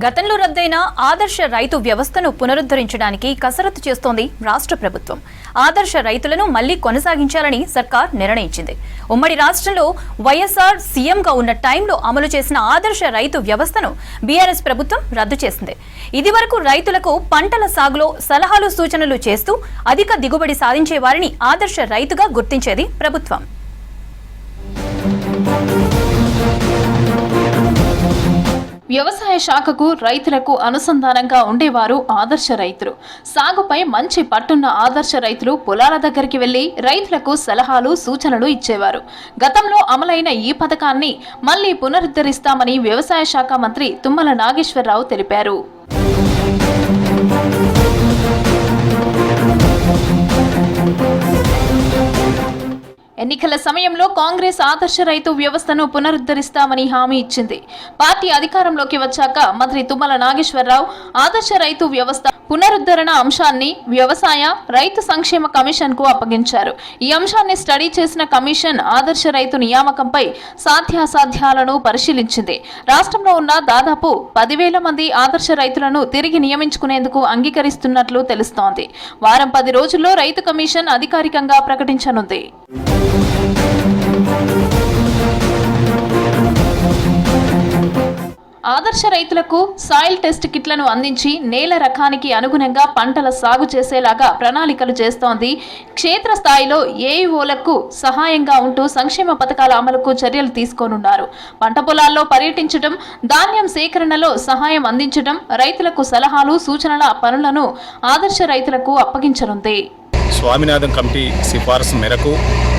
గతంలో రద్దయిన ఆదర్శ రైతు వ్యవస్థను పునరుద్ధరించడానికి కసరత్తు చేస్తోంది రాష్ట్ర ప్రభుత్వం. ఆదర్శ రైతులను మళ్లీ కొనసాగించాలని సర్కార్ నిర్ణయించింది. ఉమ్మడి రాష్ట్రంలో వైఎస్ఆర్ సీఎంగా ఉన్న టైంలో అమలు చేసిన ఆదర్శ రైతు వ్యవస్థను బీఆర్ఎస్ ప్రభుత్వం రద్దు చేసింది. ఇదివరకు రైతులకు పంటల సాగులో సలహాలు సూచనలు చేస్తూ అధిక దిగుబడి సాధించే వారిని ఆదర్శ రైతుగా గుర్తించేది ప్రభుత్వం. వ్యవసాయ శాఖకు రైతులకు అనుసంధానంగా ఉండేవారు ఆదర్శ రైతులు. సాగుపై మంచి పట్టున్న ఆదర్శ రైతులు పొలాల దగ్గరికి వెళ్లి రైతులకు సలహాలు సూచనలు ఇచ్చేవారు. గతంలో అమలైన ఈ పథకాన్ని మళ్లీ పునరుద్ధరిస్తామని వ్యవసాయ శాఖ మంత్రి తుమ్మల నాగేశ్వరరావు తెలిపారు. ఎన్నికల సమయంలో కాంగ్రెస్ ఆదర్శ రైతు వ్యవస్థను పునరుద్ధరిస్తామని హామీ ఇచ్చింది. పార్టీ అధికారంలోకి వచ్చాక మంత్రి తుమ్మల నాగేశ్వరరావు ఆదర్శ రైతు వ్యవస్థ పునరుద్ధరణ అంశాన్ని వ్యవసాయ రైతు సంక్షేమ కమిషన్ కు అప్పగించారు. ఈ అంశాన్ని స్టడీ చేసిన కమిషన్ ఆదర్శ రైతు నియామకంపై సాధ్యాసాధ్యాలను పరిశీలించింది. రాష్ట్రంలో ఉన్న దాదాపు 10,000 మంది ఆదర్శ రైతులను తిరిగి నియమించుకునేందుకు అంగీకరిస్తున్నట్లు తెలుస్తోంది. వారం 10 రోజుల్లో రైతు కమిషన్ అధికారికంగా ప్రకటించనుంది. ఆదర్శ రైతులకు సాయిల్ టెస్ట్ కిట్లను అందించి నేల రకానికి అనుగుణంగా పంటల సాగు చేసేలాగా ప్రణాళికలు చేస్తోంది. క్షేత్రస్థాయిలో ఏఈఓలకు సహాయంగా ఉంటూ సంక్షేమ పథకాల అమలుకు చర్యలు తీసుకోనున్నారు. పంట పొలాల్లో పర్యటించడం, ధాన్యం సేకరణలో సహాయం అందించడం, రైతులకు సలహాలు సూచనల పనులను ఆదర్శ రైతులకు అప్పగించనుంది. స్వామినాథన్ కమిటీ సిఫార్సు మేరకు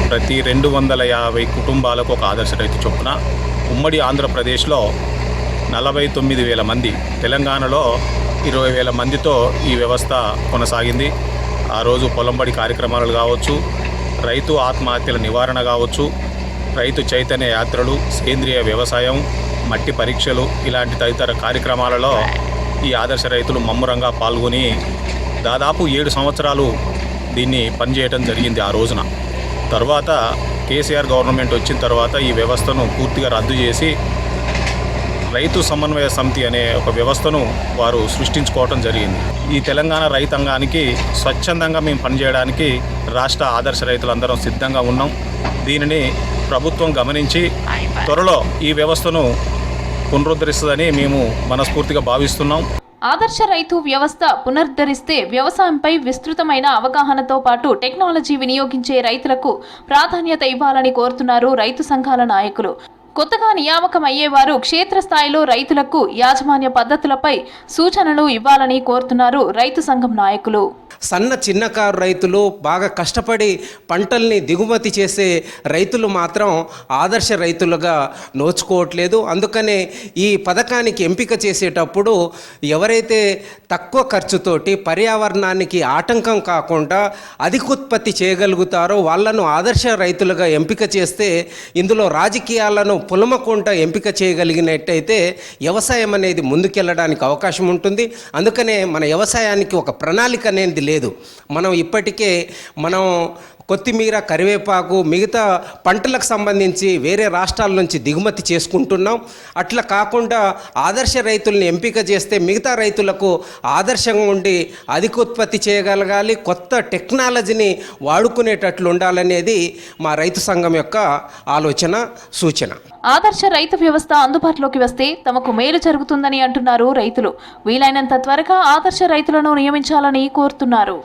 ప్రతి 250 కుటుంబాలకు ఒక ఆదర్శ రైతు చొప్పున ఉమ్మడి ఆంధ్రప్రదేశ్లో 49,000 మంది, తెలంగాణలో 20,000 మందితో ఈ వ్యవస్థ కొనసాగింది. ఆ రోజు పొలంబడి కార్యక్రమాలు కావచ్చు, రైతు ఆత్మహత్యల నివారణ కావచ్చు, రైతు చైతన్య యాత్రలు, సేంద్రియ వ్యవసాయం, మట్టి పరీక్షలు ఇలాంటి తదితర కార్యక్రమాలలో ఈ ఆదర్శ రైతులు ముమ్మరంగా పాల్గొని దాదాపు 7 సంవత్సరాలు దీన్ని పనిచేయడం జరిగింది. ఆ రోజున తర్వాత కేసీఆర్ గవర్నమెంట్ వచ్చిన తర్వాత ఈ వ్యవస్థను పూర్తిగా రద్దు చేసి రైతు సమన్వయ సమితి అనే ఒక వ్యవస్థను వారు సృష్టించుకోవడం జరిగింది. ఈ తెలంగాణ రైతాంగానికి స్వచ్ఛందంగా మేము పనిచేయడానికి రాష్ట్ర ఆదర్శ రైతులందరం సిద్ధంగా ఉన్నాం. దీనిని ప్రభుత్వం గమనించి త్వరలో ఈ వ్యవస్థను పునరుద్ధరిస్తుందని మేము మనస్ఫూర్తిగా భావిస్తున్నాం. ఆదర్శ రైతు వ్యవస్థ పునరుద్ధరిస్తే వ్యవసాయంపై విస్తృతమైన అవగాహనతో పాటు టెక్నాలజీ వినియోగించే రైతులకు ప్రాధాన్యత ఇవ్వాలని కోరుతున్నారు రైతు సంఘాల నాయకులు. కొత్తగా నియామకం అయ్యేవారు క్షేత్రస్థాయిలో రైతులకు యాజమాన్య పద్ధతులపై సూచనలు ఇవ్వాలని కోరుతున్నారు రైతు సంఘం నాయకులు. సన్న చిన్నకారు రైతులు బాగా కష్టపడి పంటల్ని దిగుమతి చేసే రైతులు మాత్రం ఆదర్శ రైతులుగా నోచుకోవట్లేదు. అందుకనే ఈ పథకానికి ఎంపిక చేసేటప్పుడు ఎవరైతే తక్కువ ఖర్చుతోటి పర్యావరణానికి ఆటంకం కాకుండా అధికోత్పత్తి చేయగలుగుతారో వాళ్ళను ఆదర్శ రైతులుగా ఎంపిక చేస్తే ఇందులో రాజకీయాలను పులమకుండా ఎంపిక చేయగలిగినట్టయితే వ్యవసాయం అనేది ముందుకెళ్ళడానికి అవకాశం ఉంటుంది. అందుకనే మన వ్యవసాయానికి ఒక ప్రణాళిక అనేది లేదు. మనం ఇప్పటికే కొత్తిమీర, కరివేపాకు, మిగతా పంటలకు సంబంధించి వేరే రాష్ట్రాల నుంచి దిగుమతి చేసుకుంటున్నాం. అట్లా కాకుండా ఆదర్శ రైతుల్ని ఎంపిక చేస్తే మిగతా రైతులకు ఆదర్శంగా ఉండి అధికోత్పత్తి చేయగలగాలి, కొత్త టెక్నాలజీని వాడుకునేటట్లు ఉండాలనేది మా రైతు సంఘం యొక్క ఆలోచన, సూచన. ఆదర్శ రైతు వ్యవస్థ అందుబాటులోకి వస్తే తమకు మేలు జరుగుతుందని అంటున్నారు రైతులు. వీలైనంత త్వరగా ఆదర్శ రైతులను నియమించాలని కోరుతున్నారు.